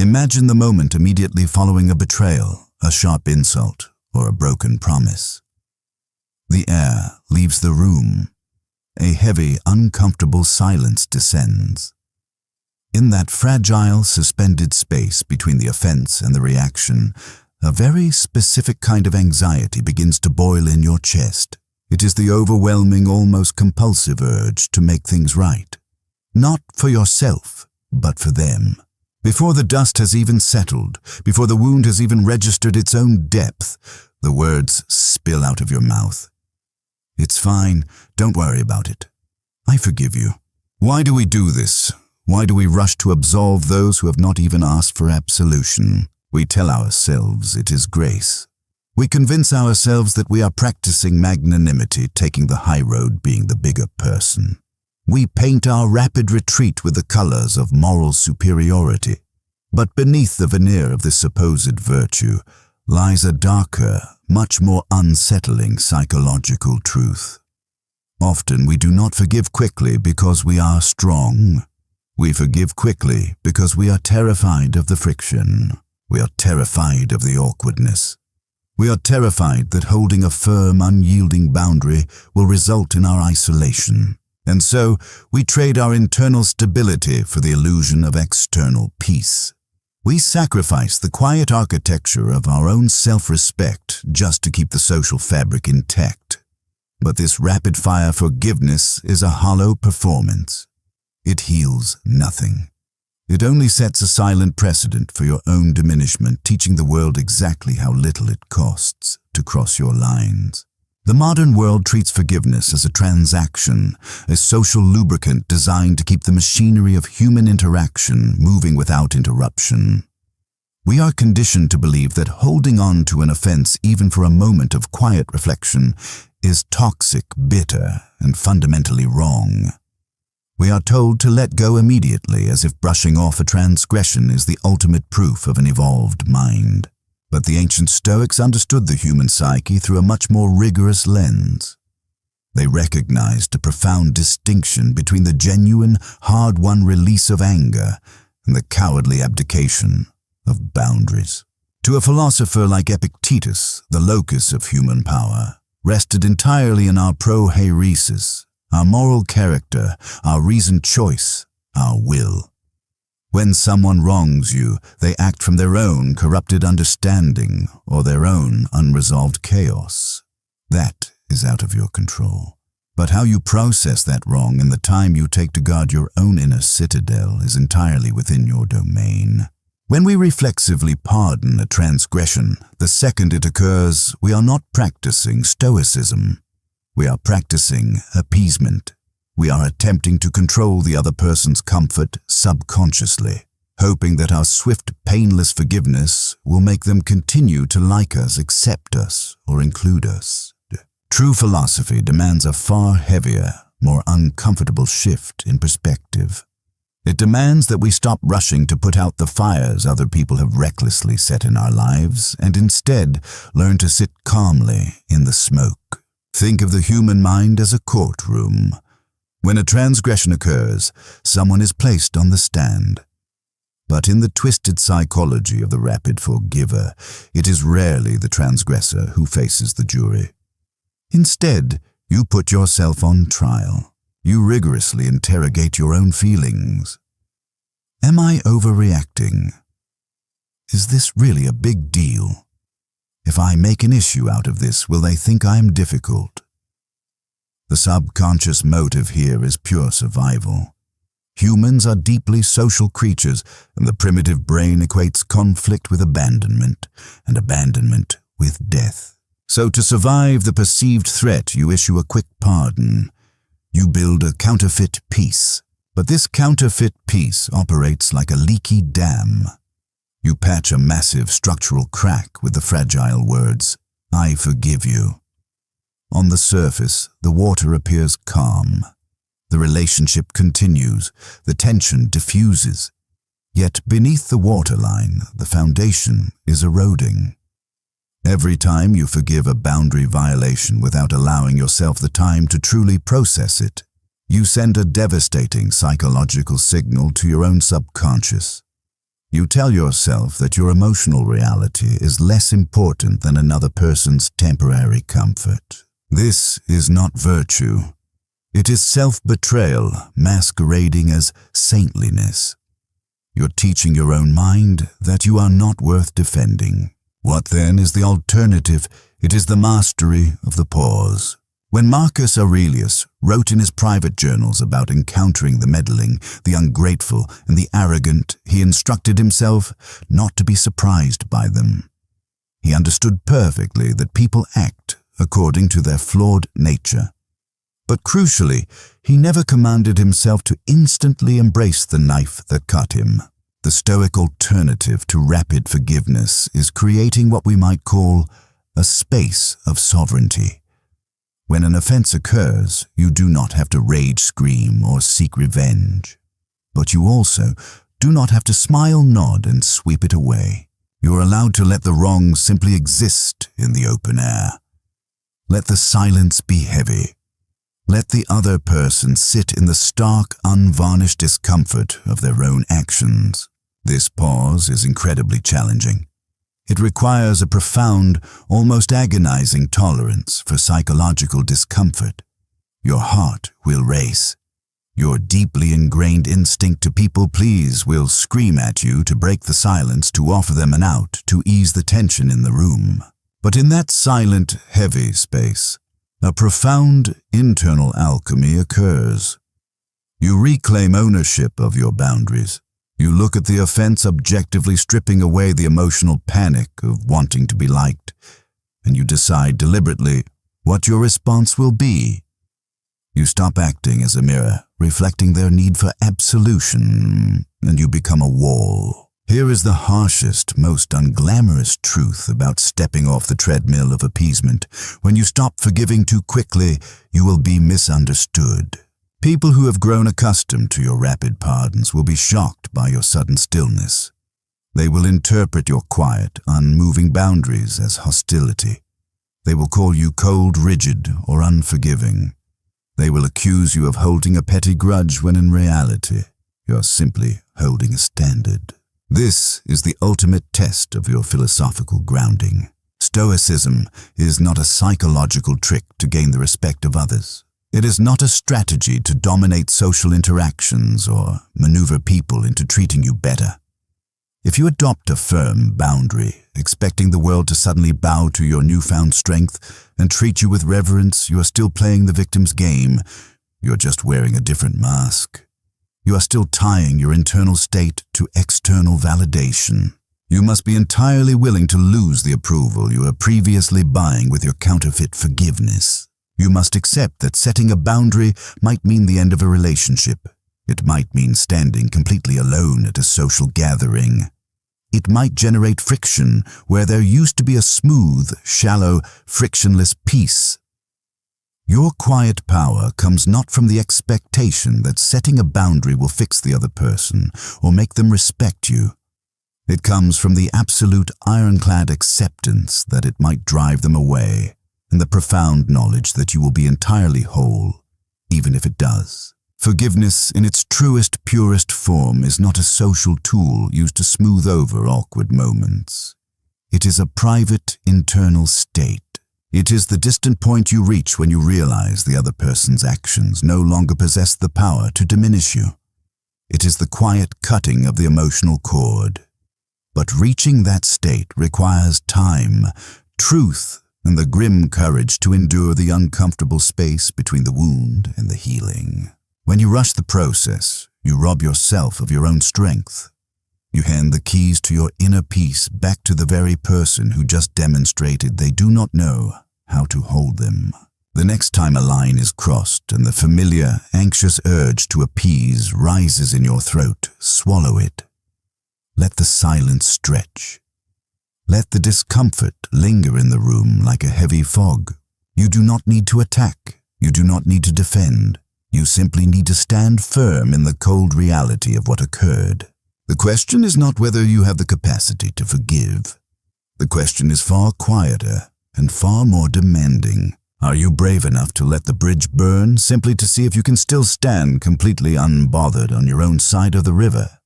Imagine the moment immediately following a betrayal, a sharp insult, or a broken promise. The air leaves the room. A heavy, uncomfortable silence descends. In that fragile, suspended space between the offense and the reaction, a very specific kind of anxiety begins to boil in your chest. It is the overwhelming, almost compulsive urge to make things right. Not for yourself, but for them. Before the dust has even settled, before the wound has even registered its own depth, the words spill out of your mouth. It's fine, don't worry about it. I forgive you. Why do we do this? Why do we rush to absolve those who have not even asked for absolution? We tell ourselves it is grace. We convince ourselves that we are practicing magnanimity, taking the high road, being the bigger person. We paint our rapid retreat with the colors of moral superiority. But beneath the veneer of this supposed virtue lies a darker, much more unsettling psychological truth. Often we do not forgive quickly because we are strong. We forgive quickly because we are terrified of the friction. We are terrified of the awkwardness. We are terrified that holding a firm, unyielding boundary will result in our isolation. And so we trade our internal stability for the illusion of external peace. We sacrifice the quiet architecture of our own self-respect just to keep the social fabric intact. But this rapid-fire forgiveness is a hollow performance. It heals nothing. It only sets a silent precedent for your own diminishment, teaching the world exactly how little it costs to cross your lines. The modern world treats forgiveness as a transaction, a social lubricant designed to keep the machinery of human interaction moving without interruption. We are conditioned to believe that holding on to an offense, even for a moment of quiet reflection, is toxic, bitter, and fundamentally wrong. We are told to let go immediately, as if brushing off a transgression is the ultimate proof of an evolved mind. But the ancient Stoics understood the human psyche through a much more rigorous lens. They recognized a profound distinction between the genuine, hard-won release of anger and the cowardly abdication of boundaries. To a philosopher like Epictetus, the locus of human power rested entirely in our prohairesis, our moral character, our reasoned choice, our will. When someone wrongs you, they act from their own corrupted understanding or their own unresolved chaos. That is out of your control. But how you process that wrong and the time you take to guard your own inner citadel is entirely within your domain. When we reflexively pardon a transgression, the second it occurs, we are not practicing Stoicism. We are practicing appeasement. We are attempting to control the other person's comfort subconsciously, hoping that our swift, painless forgiveness will make them continue to like us, accept us, or include us. True philosophy demands a far heavier, more uncomfortable shift in perspective. It demands that we stop rushing to put out the fires other people have recklessly set in our lives and instead learn to sit calmly in the smoke. Think of the human mind as a courtroom. When a transgression occurs, someone is placed on the stand. But in the twisted psychology of the rapid forgiver, it is rarely the transgressor who faces the jury. Instead, you put yourself on trial. You rigorously interrogate your own feelings. Am I overreacting? Is this really a big deal? If I make an issue out of this, will they think I am difficult? The subconscious motive here is pure survival. Humans are deeply social creatures, and the primitive brain equates conflict with abandonment, and abandonment with death. So to survive the perceived threat, you issue a quick pardon. You build a counterfeit peace. But this counterfeit peace operates like a leaky dam. You patch a massive structural crack with the fragile words, "I forgive you." On the surface, the water appears calm. The relationship continues, the tension diffuses. Yet beneath the waterline, the foundation is eroding. Every time you forgive a boundary violation without allowing yourself the time to truly process it, you send a devastating psychological signal to your own subconscious. You tell yourself that your emotional reality is less important than another person's temporary comfort. This is not virtue. It is self-betrayal masquerading as saintliness. You're teaching your own mind that you are not worth defending. What then is the alternative? It is the mastery of the pause. When Marcus Aurelius wrote in his private journals about encountering the meddling, the ungrateful, and the arrogant, he instructed himself not to be surprised by them. He understood perfectly that people act according to their flawed nature. But crucially, he never commanded himself to instantly embrace the knife that cut him. The Stoic alternative to rapid forgiveness is creating what we might call a space of sovereignty. When an offense occurs, you do not have to rage scream or seek revenge. But you also do not have to smile, nod, and sweep it away. You are allowed to let the wrong simply exist in the open air. Let the silence be heavy. Let the other person sit in the stark, unvarnished discomfort of their own actions. This pause is incredibly challenging. It requires a profound, almost agonizing tolerance for psychological discomfort. Your heart will race. Your deeply ingrained instinct to people please will scream at you to break the silence, to offer them an out, to ease the tension in the room. But in that silent, heavy space, a profound internal alchemy occurs. You reclaim ownership of your boundaries. You look at the offense objectively, stripping away the emotional panic of wanting to be liked, and you decide deliberately what your response will be. You stop acting as a mirror, reflecting their need for absolution, and you become a wall. Here is the harshest, most unglamorous truth about stepping off the treadmill of appeasement. When you stop forgiving too quickly, you will be misunderstood. People who have grown accustomed to your rapid pardons will be shocked by your sudden stillness. They will interpret your quiet, unmoving boundaries as hostility. They will call you cold, rigid, or unforgiving. They will accuse you of holding a petty grudge when in reality, you're simply holding a standard. This is the ultimate test of your philosophical grounding. Stoicism is not a psychological trick to gain the respect of others. It is not a strategy to dominate social interactions or maneuver people into treating you better. If you adopt a firm boundary, expecting the world to suddenly bow to your newfound strength and treat you with reverence, you are still playing the victim's game. You're just wearing a different mask. You are still tying your internal state to external validation. You must be entirely willing to lose the approval you were previously buying with your counterfeit forgiveness. You must accept that setting a boundary might mean the end of a relationship. It might mean standing completely alone at a social gathering. It might generate friction where there used to be a smooth, shallow, frictionless peace. Your quiet power comes not from the expectation that setting a boundary will fix the other person or make them respect you. It comes from the absolute ironclad acceptance that it might drive them away, and the profound knowledge that you will be entirely whole, even if it does. Forgiveness in its truest, purest form is not a social tool used to smooth over awkward moments. It is a private, internal state. It is the distant point you reach when you realize the other person's actions no longer possess the power to diminish you. It is the quiet cutting of the emotional cord. But reaching that state requires time, truth, and the grim courage to endure the uncomfortable space between the wound and the healing. When you rush the process, you rob yourself of your own strength. You hand the keys to your inner peace back to the very person who just demonstrated they do not know how to hold them. The next time a line is crossed and the familiar, anxious urge to appease rises in your throat, swallow it. Let the silence stretch. Let the discomfort linger in the room like a heavy fog. You do not need to attack. You do not need to defend. You simply need to stand firm in the cold reality of what occurred. The question is not whether you have the capacity to forgive. The question is far quieter and far more demanding. Are you brave enough to let the bridge burn simply to see if you can still stand completely unbothered on your own side of the river?